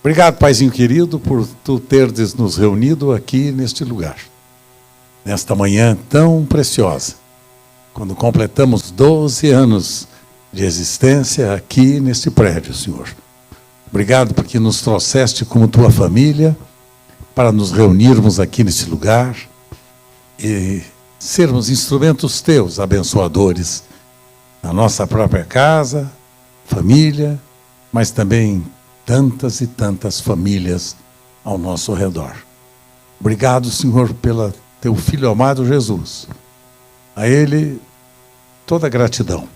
Obrigado, Paizinho querido, por tu teres nos reunido aqui neste lugar, nesta manhã tão preciosa, quando completamos 12 anos de existência aqui neste prédio, Senhor. Obrigado porque nos trouxeste como tua família para nos reunirmos aqui neste lugar e sermos instrumentos teus, abençoadores, na nossa própria casa, família, mas também tantas e tantas famílias ao nosso redor. Obrigado, Senhor, pelo teu Filho amado Jesus. A Ele toda a gratidão.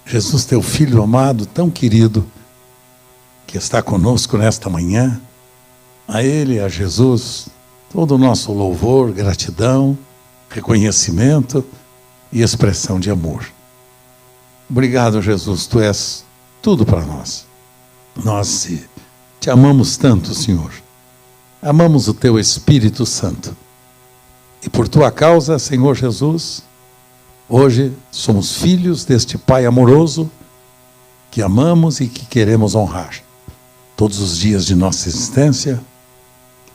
Jesus, teu Filho amado, tão querido, que está conosco nesta manhã, a Ele, a Jesus, todo o nosso louvor, gratidão, reconhecimento e expressão de amor. Obrigado, Jesus, tu és tudo para nós. Nós te amamos tanto, Senhor. Amamos o teu Espírito Santo. E por tua causa, Senhor Jesus, hoje somos filhos deste Pai amoroso que amamos e que queremos honrar todos os dias de nossa existência.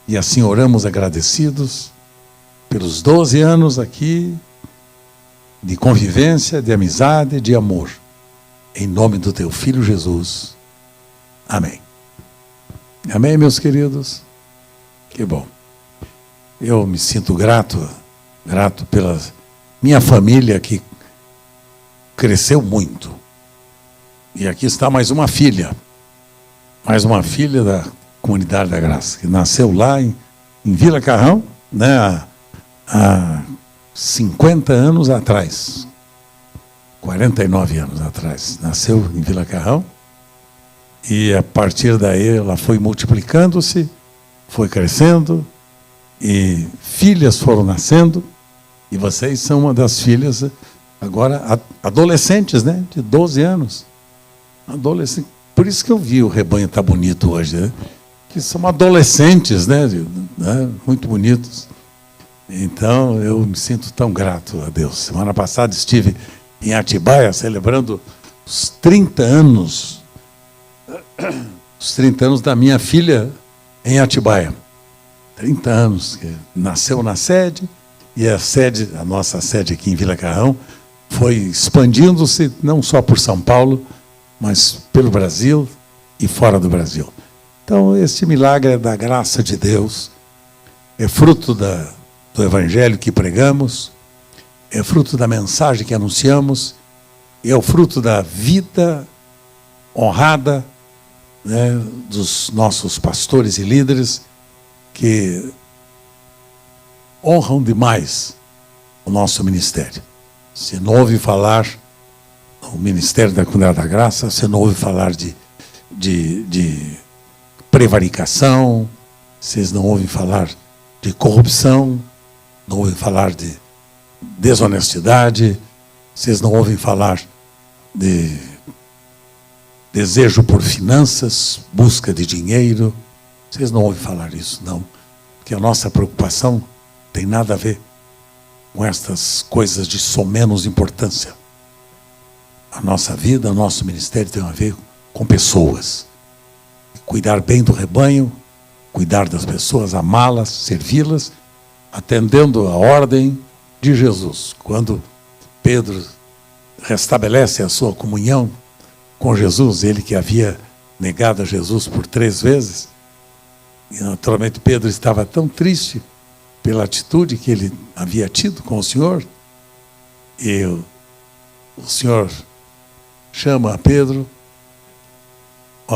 E assim oramos agradecidos pelos 12 anos aqui de convivência, de amizade, de amor. Em nome do teu Filho Jesus. Amém. Amém, meus queridos? Que bom. Eu me sinto grato pela minha família que cresceu muito. E aqui está mais uma filha da Comunidade da Graça, que nasceu lá em Vila Carrão, né, há 50 anos atrás, 49 anos atrás, nasceu em Vila Carrão. E a partir daí ela foi multiplicando-se, foi crescendo, e filhas foram nascendo, e vocês são uma das filhas, agora adolescentes, né? De 12 anos. Adolescente. Por isso que eu vi o rebanho tá bonito hoje, né? Que são adolescentes, né? Muito bonitos. Então eu me sinto tão grato a Deus. Semana passada estive em Atibaia celebrando os 30 anos da minha filha em Atibaia. 30 anos, que nasceu na sede, e a nossa sede aqui em Vila Carrão foi expandindo-se não só por São Paulo, mas pelo Brasil e fora do Brasil. Então, este milagre é da graça de Deus, é fruto do Evangelho que pregamos, é fruto da mensagem que anunciamos, e é o fruto da vida honrada, né, dos nossos pastores e líderes que honram demais o nosso ministério. Você não ouve falar no Ministério da Comunidade da Graça, você não ouve falar de prevaricação, vocês não ouvem falar de corrupção, não ouvem falar de desonestidade, vocês não ouvem falar de desejo por finanças, busca de dinheiro. Vocês não ouvem falar isso, não. Porque a nossa preocupação tem nada a ver com estas coisas de somenos importância. A nossa vida, o nosso ministério tem a ver com pessoas. Cuidar bem do rebanho, cuidar das pessoas, amá-las, servi-las, atendendo a ordem de Jesus. Quando Pedro restabelece a sua comunhão com Jesus, ele que havia negado a Jesus por 3 vezes, e naturalmente Pedro estava tão triste pela atitude que ele havia tido com o Senhor, e o Senhor chama a Pedro.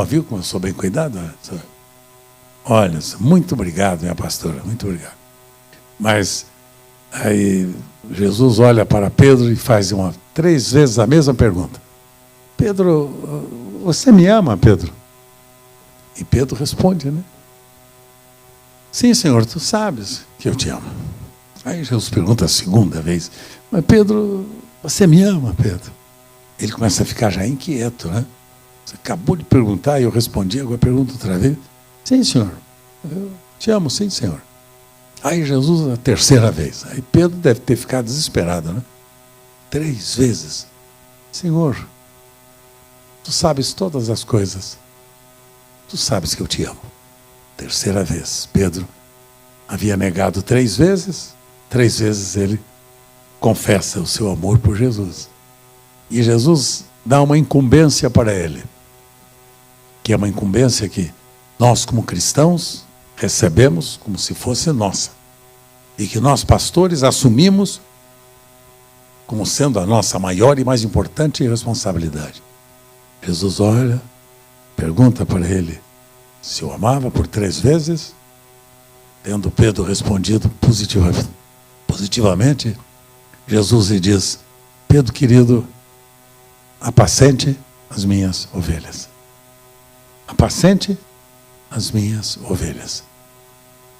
Viu como eu sou bem cuidado? Olha, muito obrigado, minha pastora, muito obrigado. Mas aí Jesus olha para Pedro e faz 3 vezes a mesma pergunta. Pedro, você me ama, Pedro? E Pedro responde, né? Sim, Senhor, tu sabes que eu te amo. Aí Jesus pergunta a segunda vez, mas Pedro, você me ama, Pedro? Ele começa a ficar já inquieto, né? Você acabou de perguntar e eu respondi, agora pergunta outra vez. Sim, Senhor, eu te amo, sim, Senhor. Aí Jesus, a terceira vez. Aí Pedro deve ter ficado desesperado, né? 3 vezes. Senhor, tu sabes todas as coisas. tu sabes que eu te amo. Terceira vez, Pedro havia negado 3 vezes, 3 vezes ele confessa o seu amor por Jesus. E Jesus dá uma incumbência para ele, que é uma incumbência que nós, como cristãos, recebemos como se fosse nossa, e que nós, pastores, assumimos como sendo a nossa maior e mais importante responsabilidade. Jesus olha, pergunta para ele se o amava por 3 vezes, tendo Pedro respondido positivamente, Jesus lhe diz: Pedro querido, apacente as minhas ovelhas. Apacente as minhas ovelhas.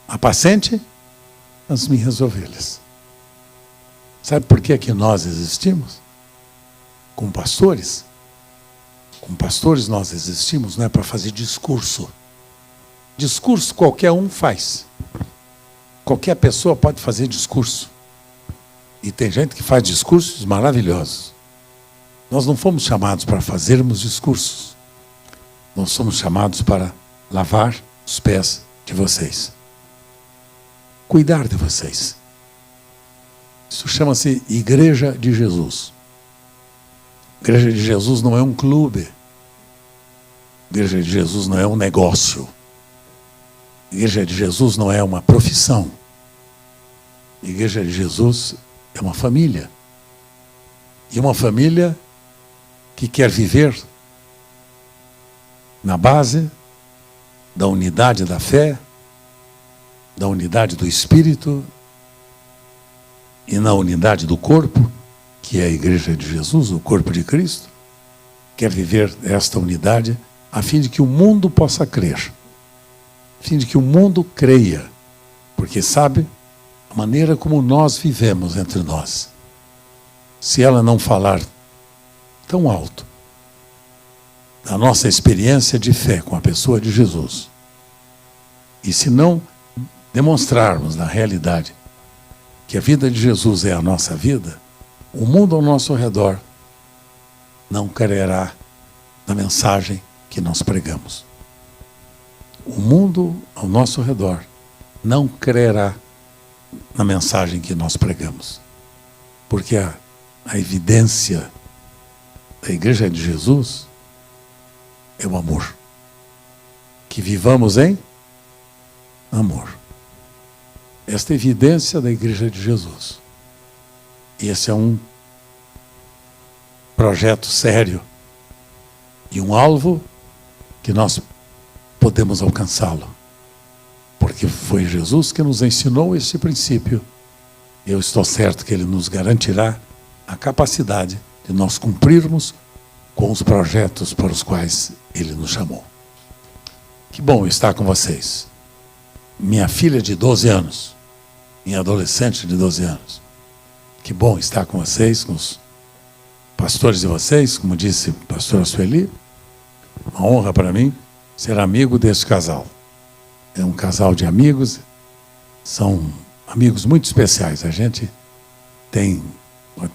Apacente as minhas ovelhas. Sabe por que é que nós existimos? Como pastores? Como pastores nós existimos não é para fazer discurso. Discurso qualquer um faz. Qualquer pessoa pode fazer discurso. E tem gente que faz discursos maravilhosos. Nós não fomos chamados para fazermos discursos. Nós somos chamados para lavar os pés de vocês. Cuidar de vocês. Isso chama-se Igreja de Jesus. Igreja de Jesus não é um clube. Igreja de Jesus não é um negócio. Igreja de Jesus não é uma profissão. Igreja de Jesus é uma família. E uma família que quer viver na base da unidade da fé, da unidade do Espírito e na unidade do corpo, que é a Igreja de Jesus, o corpo de Cristo, quer viver esta unidade a fim de que o mundo possa crer, a fim de que o mundo creia, porque sabe a maneira como nós vivemos entre nós. Se ela não falar tão alto da nossa experiência de fé com a pessoa de Jesus, e se não demonstrarmos na realidade que a vida de Jesus é a nossa vida, o mundo ao nosso redor não crerá na mensagem que nós pregamos. O mundo ao nosso redor não crerá na mensagem que nós pregamos. Porque a evidência da Igreja de Jesus é o amor. Que vivamos em amor. Esta é a evidência da Igreja de Jesus. E esse é um projeto sério e um alvo que nós podemos alcançá-lo. Porque foi Jesus que nos ensinou esse princípio. E eu estou certo que Ele nos garantirá a capacidade de nós cumprirmos com os projetos para os quais Ele nos chamou. Que bom estar com vocês. Minha filha de 12 anos, minha adolescente de 12 anos. Que bom estar com vocês, com os pastores de vocês, como disse o pastor Sueli. Uma honra para mim ser amigo desse casal. É um casal de amigos, são amigos muito especiais. A gente tem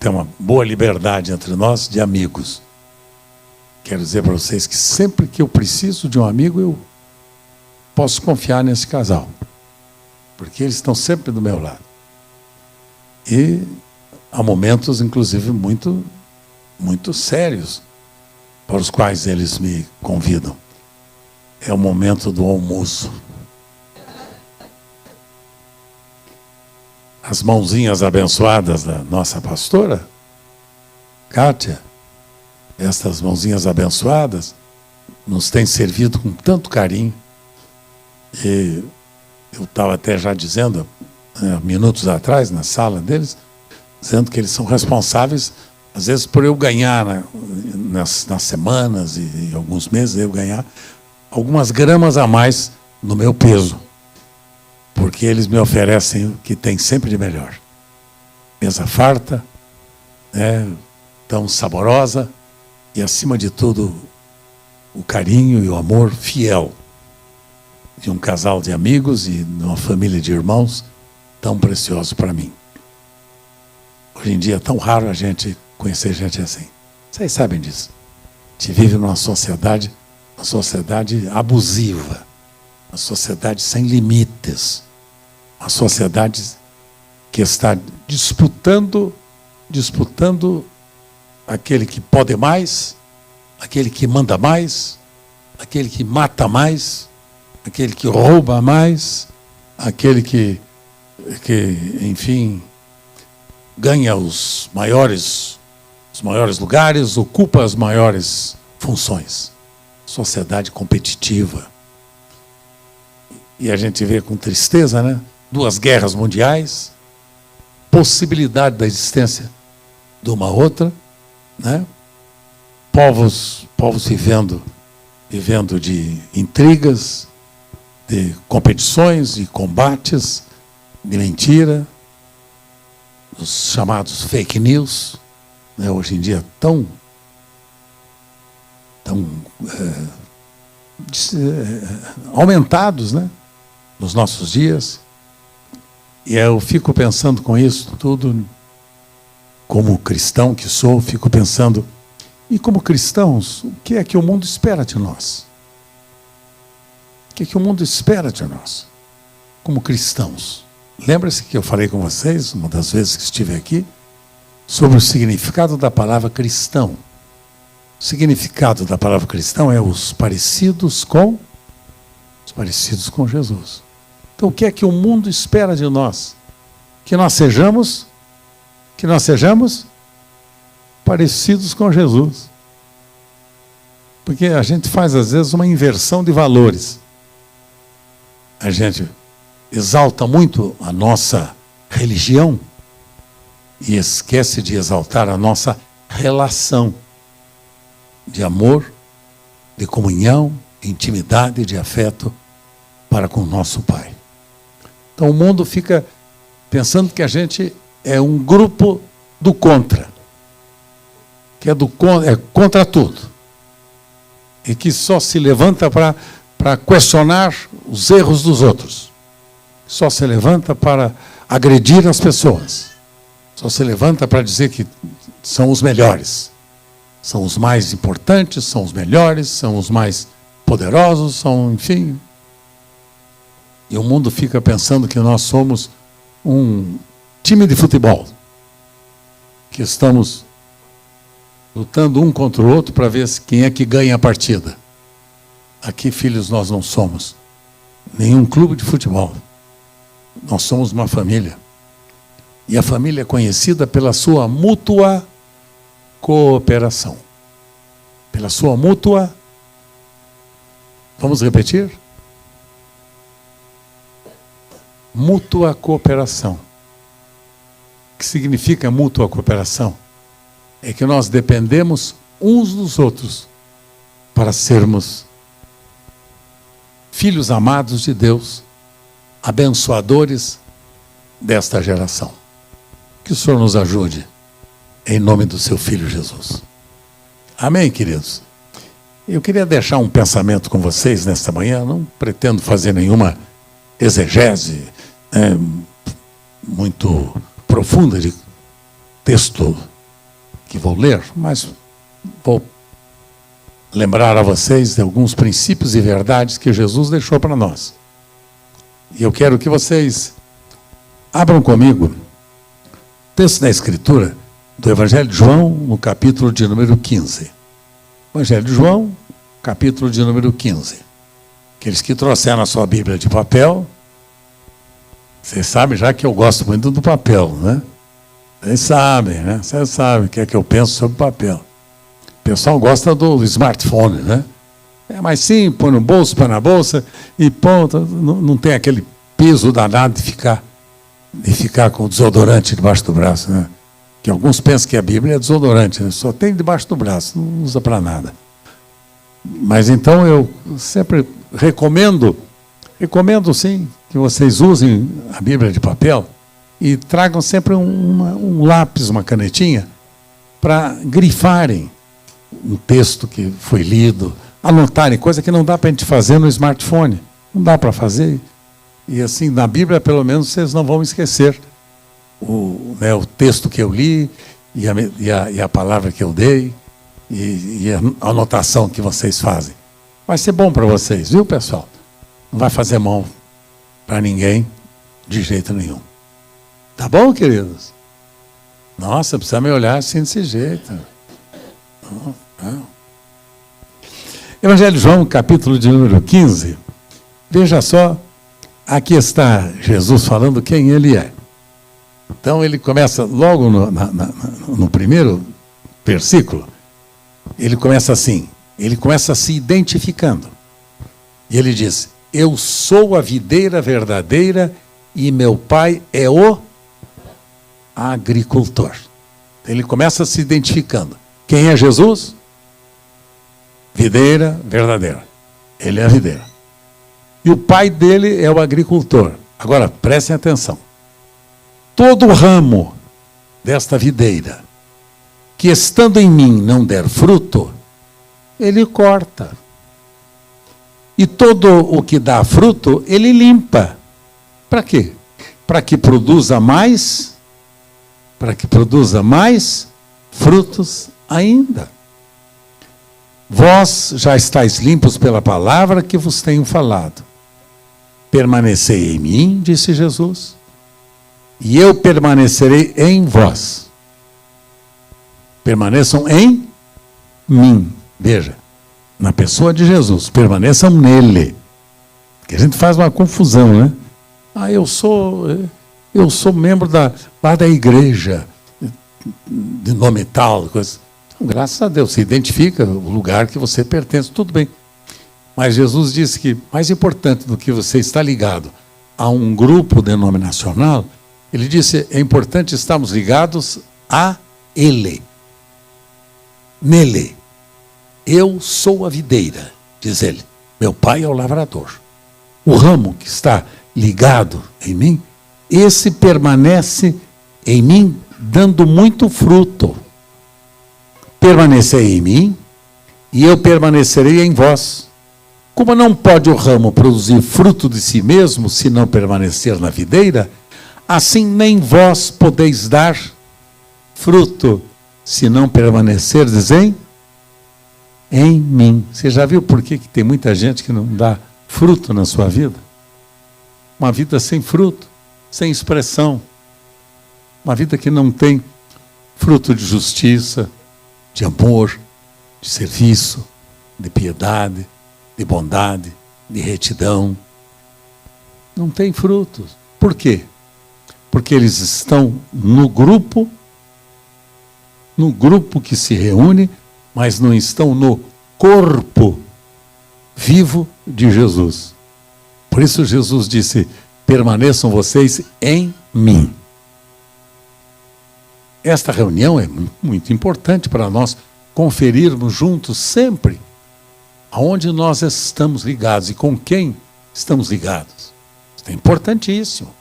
uma boa liberdade entre nós de amigos. Quero dizer para vocês que sempre que eu preciso de um amigo, eu posso confiar nesse casal. Porque eles estão sempre do meu lado. E há momentos, inclusive, muito sérios, para os quais eles me convidam. É o momento do almoço. As mãozinhas abençoadas da nossa pastora, Kátia, estas mãozinhas abençoadas, nos têm servido com tanto carinho. E eu estava até já dizendo, minutos atrás, na sala deles, dizendo que eles são responsáveis, às vezes, por eu ganhar, nas semanas e alguns meses, eu ganhar algumas gramas a mais no meu peso. Porque eles me oferecem o que tem sempre de melhor. Mesa farta, tão saborosa e, acima de tudo, o carinho e o amor fiel de um casal de amigos e de uma família de irmãos tão precioso para mim. Hoje em dia é tão raro a gente conhecer gente assim. Vocês sabem disso. A gente vive numa sociedade uma sociedade abusiva, uma sociedade sem limites, uma sociedade que está disputando aquele que pode mais, aquele que manda mais, aquele que mata mais, aquele que rouba mais, aquele que enfim, ganha os maiores lugares, ocupa as maiores funções. Sociedade competitiva. E a gente vê com tristeza, né? 2 guerras mundiais, possibilidade da existência de uma outra, né? Povos vivendo de intrigas, de competições, de combates, de mentira, os chamados fake news, né? Hoje em dia tão aumentados, né? Nos nossos dias. E eu fico pensando com isso tudo, como cristão que sou, fico pensando, e como cristãos, o que é que o mundo espera de nós? O que é que o mundo espera de nós, como cristãos? Lembra-se que eu falei com vocês, uma das vezes que estive aqui, sobre o significado da palavra cristão. O significado da palavra cristão é os parecidos com Jesus. Então, o que é que o mundo espera de nós? Que nós sejamos parecidos com Jesus. Porque a gente faz, às vezes, uma inversão de valores. A gente exalta muito a nossa religião e esquece de exaltar a nossa relação de amor, de comunhão, de intimidade, de afeto para com o nosso Pai. Então o mundo fica pensando que a gente é um grupo do contra, que é contra tudo, e que só se levanta para questionar os erros dos outros, só se levanta para agredir as pessoas, só se levanta para dizer que são os melhores, são os mais importantes, são os melhores, são os mais poderosos, enfim. E o mundo fica pensando que nós somos um time de futebol, que estamos lutando um contra o outro para ver quem é que ganha a partida. Aqui, filhos, nós não somos nenhum clube de futebol. Nós somos uma família. E a família é conhecida pela sua mútua cooperação. Pela sua mútua... Vamos repetir? Mútua cooperação. O que significa mútua cooperação? É que nós dependemos uns dos outros para sermos filhos amados de Deus, abençoadores desta geração. Que o Senhor nos ajude, em nome do seu Filho Jesus. Amém, queridos? Eu queria deixar um pensamento com vocês nesta manhã, não pretendo fazer nenhuma exegese muito profunda de texto que vou ler, mas vou lembrar a vocês de alguns princípios e verdades que Jesus deixou para nós. E eu quero que vocês abram comigo texto da Escritura do Evangelho de João, no capítulo de número 15. Evangelho de João, capítulo de número 15. Aqueles que trouxeram a sua Bíblia de papel, vocês sabem já que eu gosto muito do papel, né? Vocês sabem, né? Vocês sabem o que é que eu penso sobre papel. O pessoal gosta do smartphone, né? É mais simples, põe no bolso, põe na bolsa e ponto. Não tem aquele peso danado de ficar com o desodorante debaixo do braço, né? Que alguns pensam que a Bíblia é desodorante, né? Só tem debaixo do braço, não usa para nada. Mas então eu sempre recomendo sim, que vocês usem a Bíblia de papel e tragam sempre um lápis, uma canetinha, para grifarem um texto que foi lido, anotarem, coisa que não dá para a gente fazer no smartphone. Não dá para fazer. E assim, na Bíblia, pelo menos, vocês não vão esquecer o texto que eu li e a palavra que eu dei e a anotação que vocês fazem. Vai ser bom para vocês, viu, pessoal? Não vai fazer mal para ninguém de jeito nenhum. Tá bom, queridos? Nossa, precisa me olhar assim desse jeito. Não. Evangelho de João, capítulo de número 15. Veja só, aqui está Jesus falando quem ele é. Então ele começa logo no primeiro versículo, ele começa assim, ele começa se identificando. E ele diz: eu sou a videira verdadeira e meu pai é o agricultor. Ele começa se identificando. Quem é Jesus? Videira verdadeira. Ele é a videira. E o pai dele é o agricultor. Agora, prestem atenção. Todo ramo desta videira, que estando em mim não der fruto, ele corta. E todo o que dá fruto, ele limpa. Para quê? Para que produza mais, frutos ainda. Vós já estáis limpos pela palavra que vos tenho falado. Permanecei em mim, disse Jesus, e eu permanecerei em vós. Permaneçam em mim. Veja, na pessoa de Jesus, permaneçam nele. Porque a gente faz uma confusão, né? Eu sou membro lá da igreja, de nome tal, coisa. Então, graças a Deus, você identifica o lugar que você pertence, tudo bem. Mas Jesus disse que mais importante do que você estar ligado a um grupo denominacional, ele disse, é importante estarmos ligados a ele. Nele. Eu sou a videira, diz ele. Meu pai é o lavrador. O ramo que está ligado em mim, esse permanece em mim dando muito fruto. Permanecei em mim e eu permanecerei em vós. Como não pode o ramo produzir fruto de si mesmo se não permanecer na videira, assim nem vós podeis dar fruto se não permanecerdes em mim. Você já viu por que tem muita gente que não dá fruto na sua vida? Uma vida sem fruto, sem expressão. Uma vida que não tem fruto de justiça, de amor, de serviço, de piedade, de bondade, de retidão. Não tem frutos. Por quê? Porque eles estão no grupo que se reúne, mas não estão no corpo vivo de Jesus. Por isso Jesus disse, permaneçam vocês em mim. Esta reunião é muito importante para nós conferirmos juntos sempre aonde nós estamos ligados e com quem estamos ligados. Isso é importantíssimo.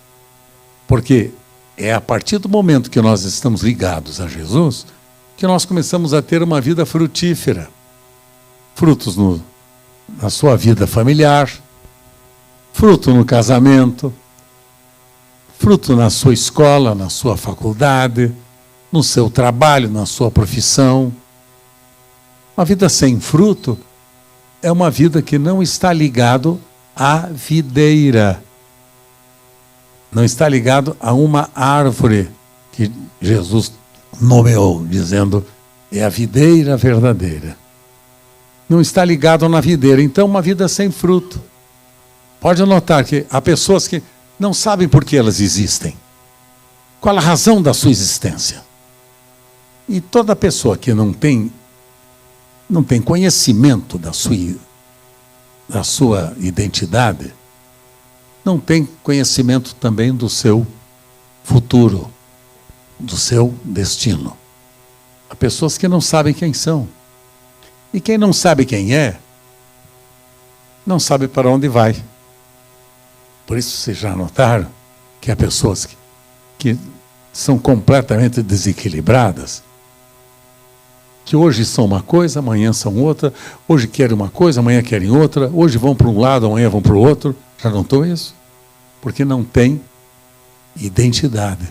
Porque é a partir do momento que nós estamos ligados a Jesus que nós começamos a ter uma vida frutífera. Frutos na sua vida familiar, fruto no casamento, fruto na sua escola, na sua faculdade, no seu trabalho, na sua profissão. Uma vida sem fruto é uma vida que não está ligado à videira. Não está ligado a uma árvore que Jesus nomeou, dizendo, é a videira verdadeira. Não está ligado na videira, então uma vida sem fruto. Pode notar que há pessoas que não sabem por que elas existem. Qual a razão da sua existência? E toda pessoa que não tem conhecimento da sua identidade, não tem conhecimento também do seu futuro, do seu destino. Há pessoas que não sabem quem são. E quem não sabe quem é, não sabe para onde vai. Por isso vocês já notaram que há pessoas que são completamente desequilibradas, que hoje são uma coisa, amanhã são outra, hoje querem uma coisa, amanhã querem outra, hoje vão para um lado, amanhã vão para o outro. Já notou isso? Porque não tem identidade.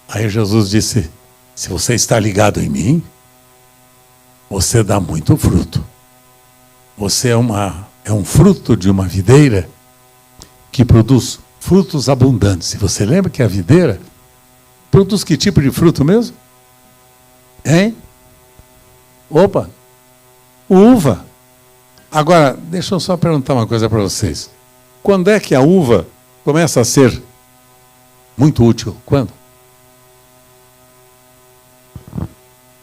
Aí Jesus disse, se você está ligado em mim, você dá muito fruto. Você é um fruto de uma videira que produz frutos abundantes. E você lembra que a videira produz que tipo de fruto mesmo? Hein? Opa! Uva. Agora, deixa eu só perguntar uma coisa para vocês. Quando é que a uva começa a ser muito útil? Quando?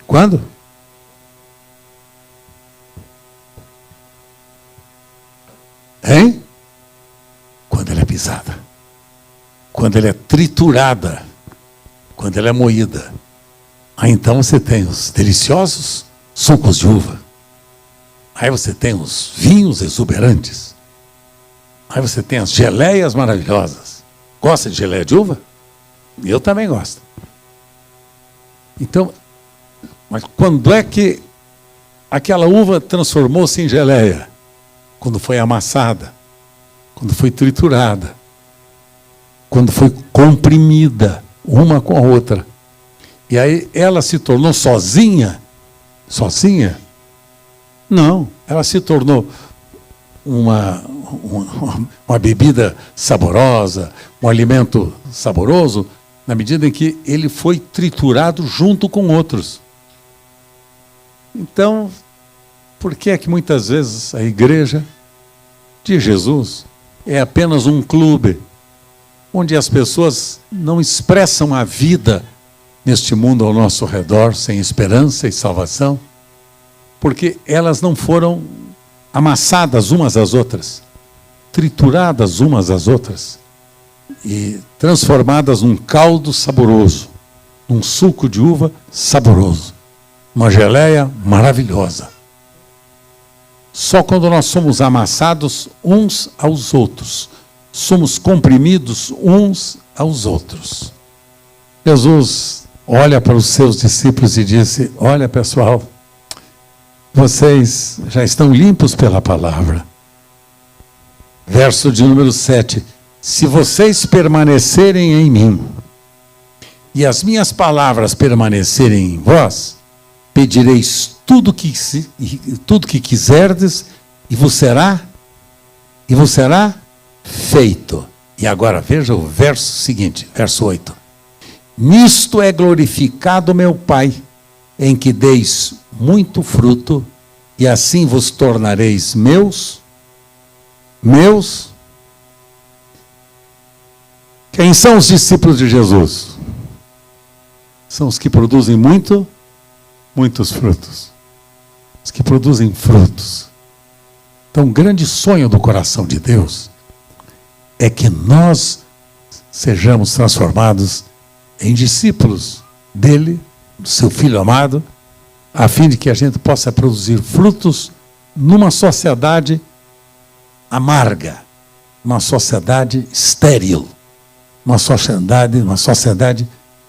Quando? Hein? Quando ela é pisada. Quando ela é triturada. Quando ela é moída. Aí então você tem os deliciosos sucos de uva. Aí você tem os vinhos exuberantes. Aí você tem as geleias maravilhosas. Gosta de geleia de uva? Eu também gosto. Então, mas quando é que aquela uva transformou-se em geleia? Quando foi amassada, quando foi triturada, quando foi comprimida uma com a outra. E aí ela se tornou sozinha? Sozinha? Não, ela se tornou uma bebida saborosa, um alimento saboroso, na medida em que ele foi triturado junto com outros. Então, por que é que muitas vezes a igreja de Jesus é apenas um clube onde as pessoas não expressam a vida neste mundo ao nosso redor, sem esperança e salvação, porque elas não foram amassadas umas às outras, trituradas umas às outras e transformadas num caldo saboroso, num suco de uva saboroso, uma geleia maravilhosa. Só quando nós somos amassados uns aos outros, somos comprimidos uns aos outros. Jesus olha para os seus discípulos e disse: olha, pessoal, vocês já estão limpos pela palavra. Verso de número 7. Se vocês permanecerem em mim e as minhas palavras permanecerem em vós, pedireis tudo que quiserdes e vos será feito. E agora veja o verso seguinte, verso 8. Nisto é glorificado meu Pai, em que deis muito fruto, e assim vos tornareis meus. Quem são os discípulos de Jesus? São os que produzem muitos frutos. Os que produzem frutos. Então, o grande sonho do coração de Deus é que nós sejamos transformados em discípulos dele, do seu Filho amado, a fim de que a gente possa produzir frutos numa sociedade amarga, uma sociedade estéril, uma sociedade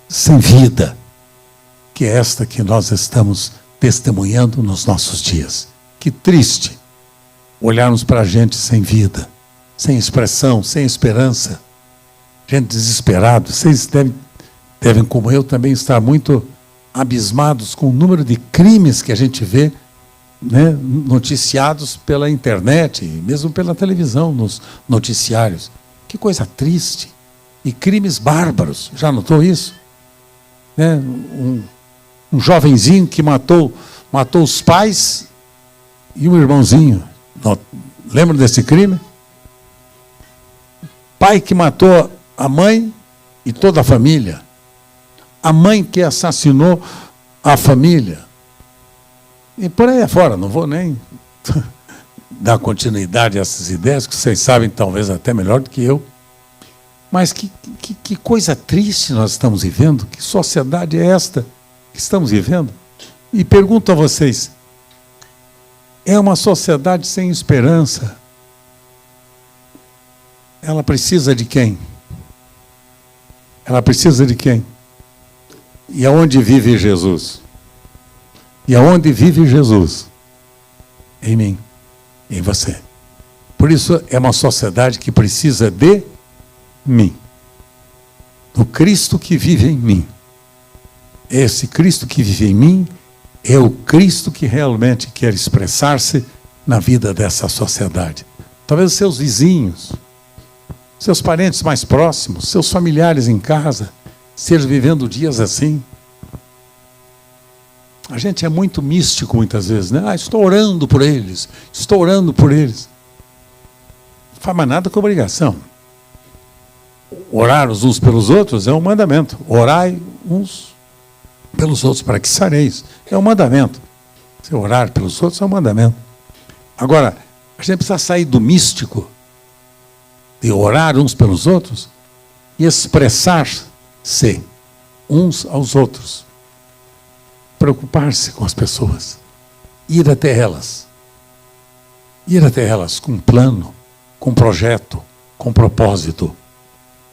sem vida, que é esta que nós estamos testemunhando nos nossos dias. Que triste olharmos para a gente sem vida, sem expressão, sem esperança, gente desesperada. Vocês devem, como eu, também estar muito abismados com o número de crimes que a gente vê, né, noticiados pela internet, e mesmo pela televisão, nos noticiários. Que coisa triste. E crimes bárbaros. Já notou isso? Né? Um jovenzinho que matou os pais e um irmãozinho. Lembra desse crime? Pai que matou a mãe e toda a família. A mãe que assassinou a família. E por aí afora, não vou nem dar continuidade a essas ideias, que vocês sabem talvez até melhor do que eu. Mas que coisa triste nós estamos vivendo, que sociedade é esta que estamos vivendo? E pergunto a vocês, é uma sociedade sem esperança. Ela precisa de quem? Ela precisa de quem? E aonde vive Jesus? E aonde vive Jesus? Em mim, em você. Por isso é uma sociedade que precisa de mim. Do Cristo que vive em mim. Esse Cristo que vive em mim é o Cristo que realmente quer expressar-se na vida dessa sociedade. Talvez os seus vizinhos, seus parentes mais próximos, seus familiares em casa, estejam vivendo dias assim. A gente é muito místico muitas vezes, né? Estou orando por eles, estou orando por eles. Não faz mais nada com obrigação. Orar os uns pelos outros é um mandamento. Orai uns pelos outros para que sareis. É um mandamento. Se orar pelos outros é um mandamento. Agora, a gente precisa sair do místico, de orar uns pelos outros, e expressar-se uns aos outros. Preocupar-se com as pessoas. Ir até elas. Ir até elas com um plano, com um projeto, com um propósito.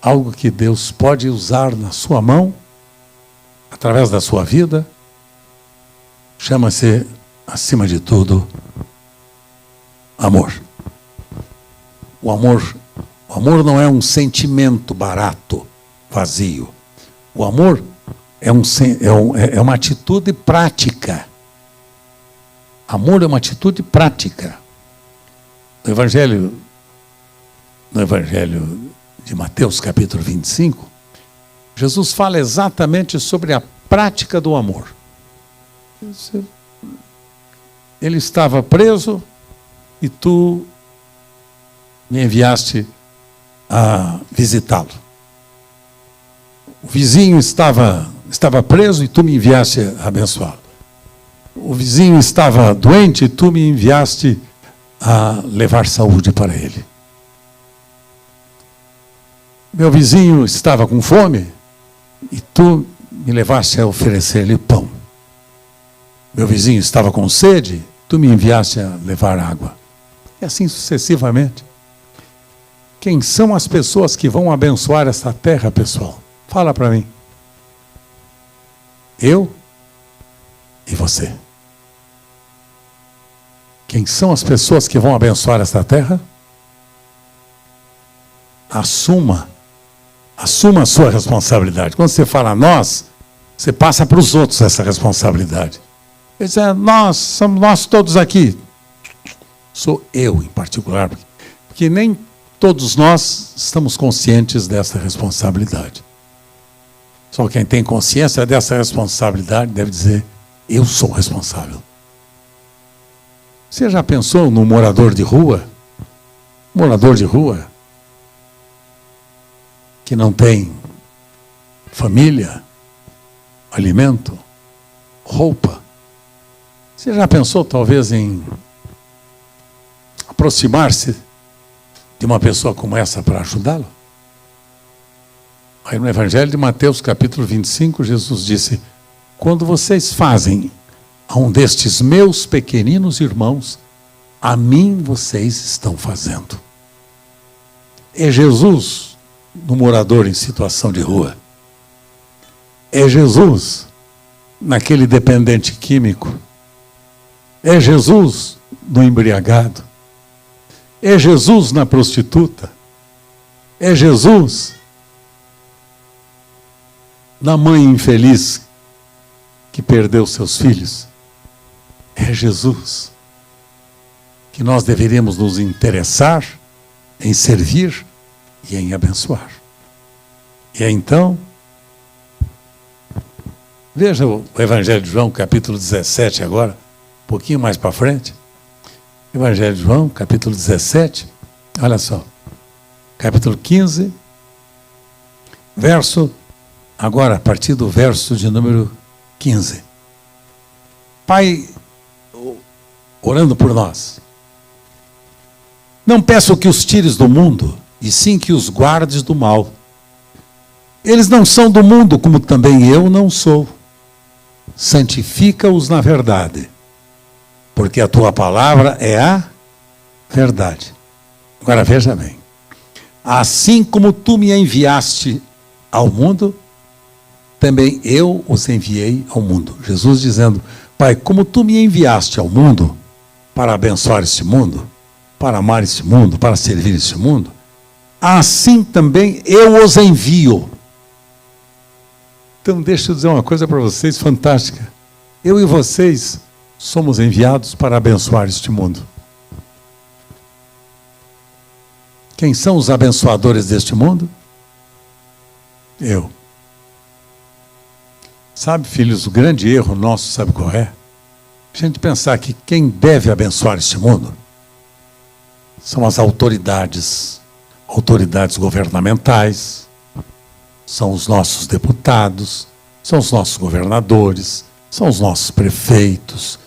Algo que Deus pode usar na sua mão, através da sua vida. Chama-se, acima de tudo, amor. O amor não é um sentimento barato, vazio. O amor é uma atitude prática. Amor é uma atitude prática. No Evangelho de Mateus, capítulo 25, Jesus fala exatamente sobre a prática do amor. Ele estava preso e tu me enviaste a visitá-lo. O vizinho estava preso e tu me enviaste a abençoá-lo. O vizinho estava doente e tu me enviaste a levar saúde para ele. Meu vizinho estava com fome e tu me levaste a oferecer-lhe pão. Meu vizinho estava com sede, tu me enviaste a levar água. E assim sucessivamente. Quem são as pessoas que vão abençoar essa terra, pessoal? Fala para mim. Eu e você. Quem são as pessoas que vão abençoar essa terra? Assuma a sua responsabilidade. Quando você fala nós, você passa para os outros essa responsabilidade. Ele diz, somos nós todos aqui. Sou eu em particular, porque nem todos nós estamos conscientes dessa responsabilidade. Só quem tem consciência dessa responsabilidade deve dizer, eu sou responsável. Você já pensou no morador de rua? Morador de rua que não tem família, alimento, roupa. Você já pensou talvez em aproximar-se de uma pessoa como essa para ajudá-lo? Aí no Evangelho de Mateus, capítulo 25, Jesus disse, quando vocês fazem a um destes meus pequeninos irmãos, a mim vocês estão fazendo. É Jesus no morador em situação de rua. É Jesus naquele dependente químico. É Jesus no embriagado. É Jesus na prostituta. É Jesus na mãe infeliz que perdeu seus filhos. É Jesus que nós deveríamos nos interessar em servir e em abençoar. E então, veja o Evangelho de João, capítulo 17 agora, um pouquinho mais para frente. Evangelho de João, capítulo 17, olha só, capítulo 15, agora a partir do verso de número 15. Pai, orando por nós, não peço que os tires do mundo, e sim que os guardes do mal. Eles não são do mundo, como também eu não sou. Santifica-os na verdade, porque a tua palavra é a verdade. Agora veja bem. Assim como tu me enviaste ao mundo, também eu os enviei ao mundo. Jesus dizendo, Pai, como tu me enviaste ao mundo para abençoar este mundo, para amar este mundo, para servir este mundo, assim também eu os envio. Então deixa eu dizer uma coisa para vocês fantástica. Eu e vocês somos enviados para abençoar este mundo. Quem são os abençoadores deste mundo? Eu. Sabe, filhos, o grande erro nosso, sabe qual é? A gente pensar que quem deve abençoar este mundo são as autoridades governamentais, são os nossos deputados, são os nossos governadores, são os nossos prefeitos.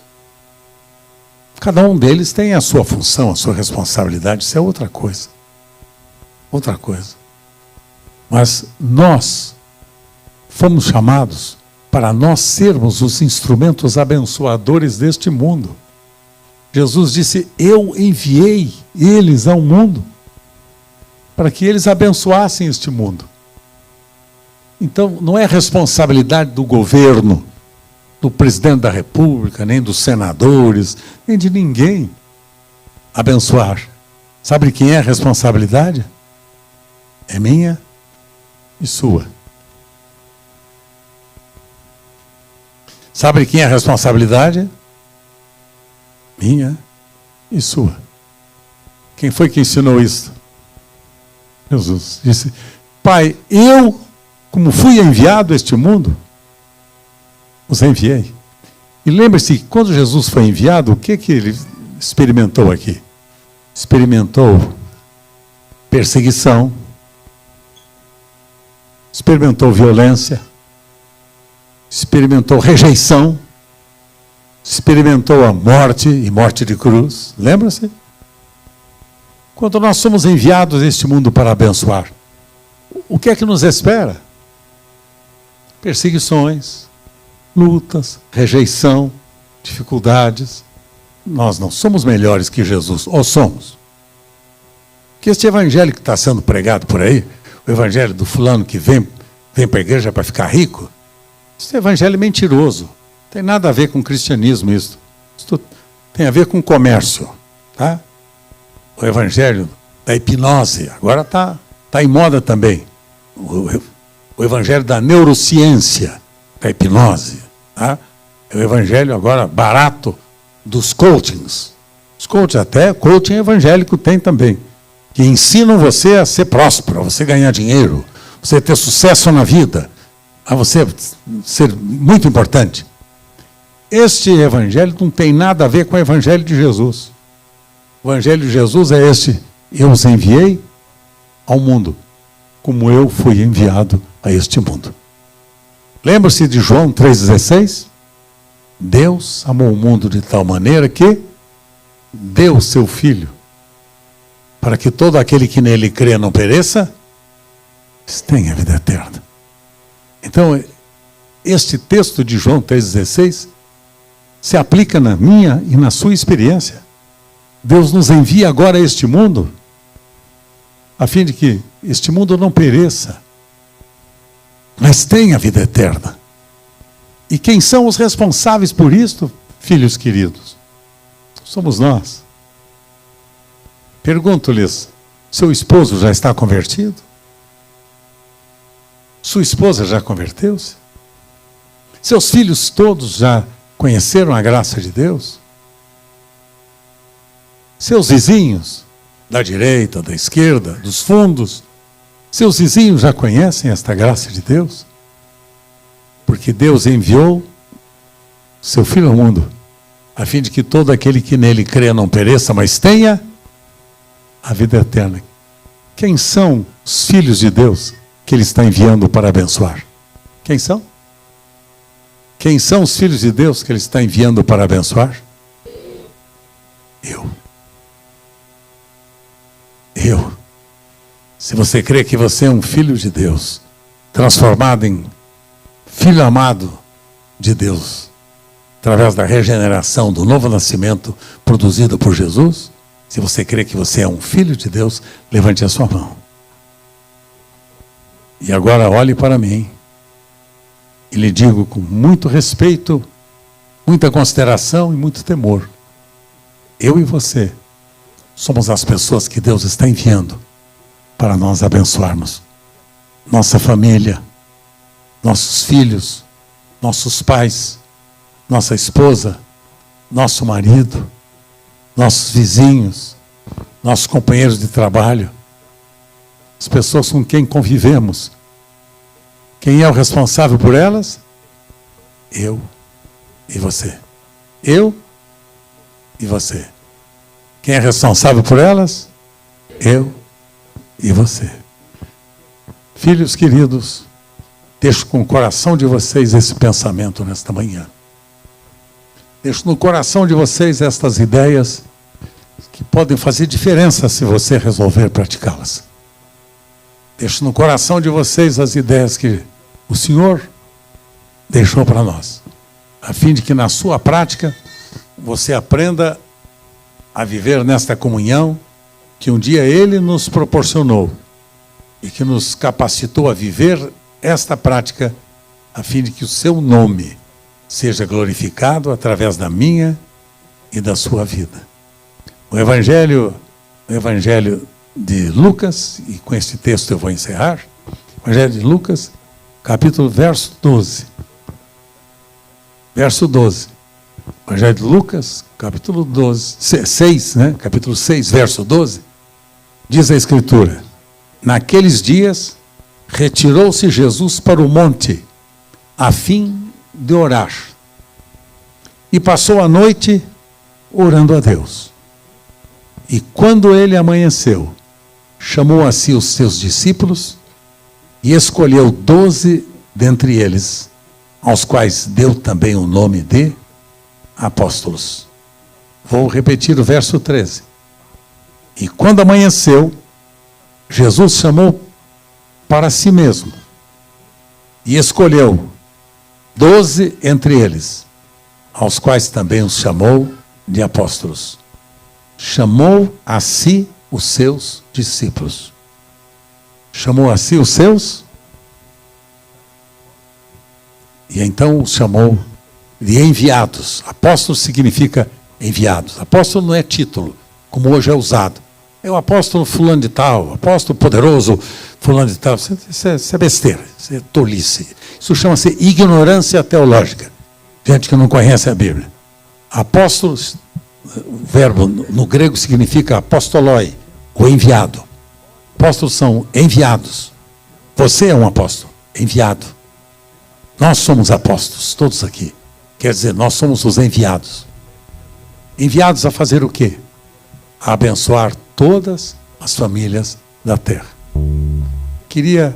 Cada um deles tem a sua função, a sua responsabilidade, isso é outra coisa. Outra coisa. Mas nós fomos chamados para nós sermos os instrumentos abençoadores deste mundo. Jesus disse: eu enviei eles ao mundo para que eles abençoassem este mundo. Então, não é responsabilidade do governo, do presidente da República, nem dos senadores, nem de ninguém abençoar. Sabe de quem é a responsabilidade? É minha e sua. Sabe de quem é a responsabilidade? Minha e sua. Quem foi que ensinou isso? Jesus disse: Pai, eu, como fui enviado a este mundo, os enviei. E lembre-se que quando Jesus foi enviado, o que ele experimentou aqui? Experimentou perseguição, experimentou violência, experimentou rejeição, experimentou a morte e morte de cruz. Lembra-se? Quando nós somos enviados a este mundo para abençoar, o que é que nos espera? Perseguições, lutas, rejeição, dificuldades. Nós não somos melhores que Jesus, ou somos? Que este evangelho que está sendo pregado por aí, o evangelho do fulano que vem para a igreja para ficar rico, esse evangelho é mentiroso. Não tem nada a ver com cristianismo isso. Isso tem a ver com comércio. Tá? O evangelho da hipnose, agora está em moda também. O evangelho da neurociência, da hipnose. Tá? É o evangelho agora barato dos coachings. Os coachings, até coaching evangélico tem também, que ensinam você a ser próspero, a você ganhar dinheiro, você ter sucesso na vida, a você ser muito importante. Este evangelho não tem nada a ver com o evangelho de Jesus. O evangelho de Jesus é este: eu os enviei ao mundo, como eu fui enviado a este mundo. Lembra-se de João 3,16? Deus amou o mundo de tal maneira que deu o seu Filho, para que todo aquele que nele crê não pereça, mas tenha a vida eterna. Então, este texto de João 3,16 se aplica na minha e na sua experiência. Deus nos envia agora a este mundo, a fim de que este mundo não pereça, mas tenha a vida eterna. E quem são os responsáveis por isto, filhos queridos? Somos nós. Pergunto-lhes: seu esposo já está convertido? Sua esposa já converteu-se? Seus filhos todos já conheceram a graça de Deus? Seus vizinhos, da direita, da esquerda, dos fundos, seus vizinhos já conhecem esta graça de Deus? Porque Deus enviou seu Filho ao mundo, a fim de que todo aquele que nele crê não pereça, mas tenha a vida eterna. Quem são os filhos de Deus que Ele está enviando para abençoar? Quem são? Quem são os filhos de Deus que Ele está enviando para abençoar? Eu. Se você crê que você é um filho de Deus, transformado em filho amado de Deus, através da regeneração, do novo nascimento produzido por Jesus, se você crê que você é um filho de Deus, levante a sua mão. E agora olhe para mim e lhe digo com muito respeito, muita consideração e muito temor: eu e você somos as pessoas que Deus está enviando para nós abençoarmos nossa família, nossos filhos, nossos pais, nossa esposa, nosso marido, nossos vizinhos, nossos companheiros de trabalho, as pessoas com quem convivemos. Quem é o responsável por elas? Eu e você. Eu e você. Quem é responsável por elas? Eu e você. Filhos queridos, deixo com o coração de vocês esse pensamento nesta manhã. Deixo no coração de vocês estas ideias que podem fazer diferença se você resolver praticá-las. Deixo no coração de vocês as ideias que o Senhor deixou para nós, a fim de que na sua prática você aprenda a viver nesta comunhão que um dia Ele nos proporcionou e que nos capacitou a viver esta prática, a fim de que o seu nome seja glorificado através da minha e da sua vida. O Evangelho de Lucas, e com este texto eu vou encerrar, Evangelho de Lucas, verso 12. Verso 12. Evangelho de Lucas, capítulo 12, 6, né? Capítulo 6, verso 12, diz a Escritura: naqueles dias, retirou-se Jesus para o monte, a fim de orar. E passou a noite orando a Deus. E quando ele amanheceu, chamou a si os seus discípulos e escolheu 12 dentre eles, aos quais deu também o nome de apóstolos. Vou repetir o verso 13. E quando amanheceu, Jesus chamou para si mesmo e escolheu 12 entre eles, aos quais também os chamou de apóstolos. Chamou a si os seus discípulos. Chamou a si os seus, e então os chamou de enviados. Apóstolo significa enviados. Apóstolo não é título, como hoje é usado. É o apóstolo fulano de tal, apóstolo poderoso fulano de tal. Isso é besteira, isso é tolice. Isso chama-se ignorância teológica. Gente que não conhece a Bíblia. Apóstolos, o verbo no grego significa apostoloi, o enviado. Apóstolos são enviados. Você é um apóstolo, enviado. Nós somos apóstolos, todos aqui. Quer dizer, nós somos os enviados. Enviados a fazer o quê? A abençoar todas as famílias da terra. Queria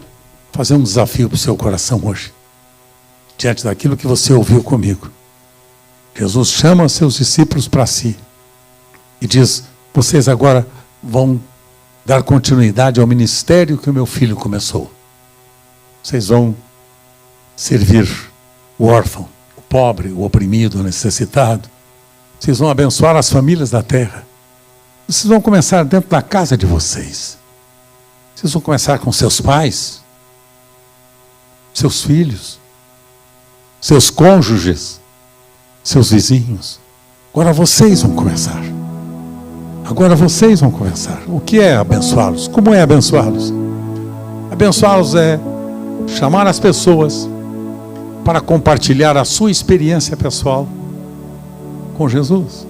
fazer um desafio para o seu coração hoje, diante daquilo que você ouviu comigo. Jesus chama seus discípulos para si e diz: vocês agora vão dar continuidade ao ministério que o meu filho começou. Vocês vão servir o órfão, o pobre, o oprimido, o necessitado. Vocês vão abençoar as famílias da terra. Vocês vão começar dentro da casa de vocês. Vocês vão começar com seus pais, seus filhos, seus cônjuges, seus vizinhos. Agora vocês vão começar. Agora vocês vão começar. O que é abençoá-los? Como é abençoá-los? Abençoá-los é chamar as pessoas para compartilhar a sua experiência pessoal com Jesus.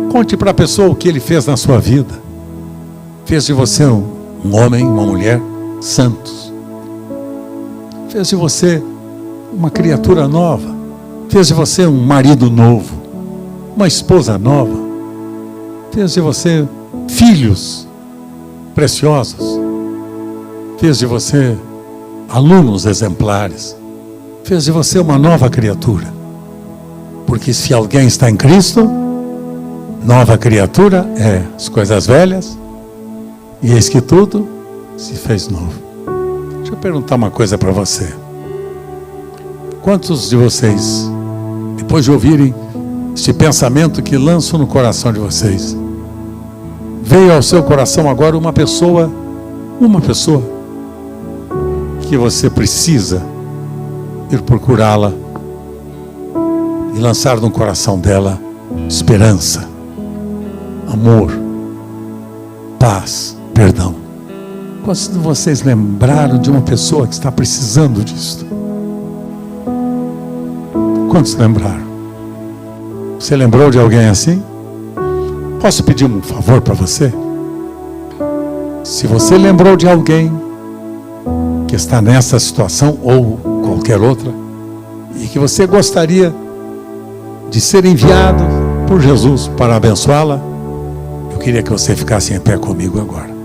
Conte para a pessoa o que Ele fez na sua vida. Fez de você um homem, uma mulher santos. Fez de você uma criatura nova. Fez de você um marido novo, uma esposa nova. Fez de você filhos preciosos. Fez de você alunos exemplares. Fez de você uma nova criatura. Porque se alguém está em Cristo, nova criatura é as coisas velhas, e eis que tudo se fez novo. Deixa eu perguntar uma coisa para você. Quantos de vocês, depois de ouvirem este pensamento que lanço no coração de vocês, veio ao seu coração agora uma pessoa que você precisa ir procurá-la e lançar no coração dela esperança, amor, paz, perdão? Quantos de vocês lembraram de uma pessoa que está precisando disso? Quantos lembraram? Você lembrou de alguém assim? Posso pedir um favor para você? Se você lembrou de alguém que está nessa situação ou qualquer outra, e que você gostaria de ser enviado por Jesus para abençoá-la, eu queria que você ficasse em pé comigo agora.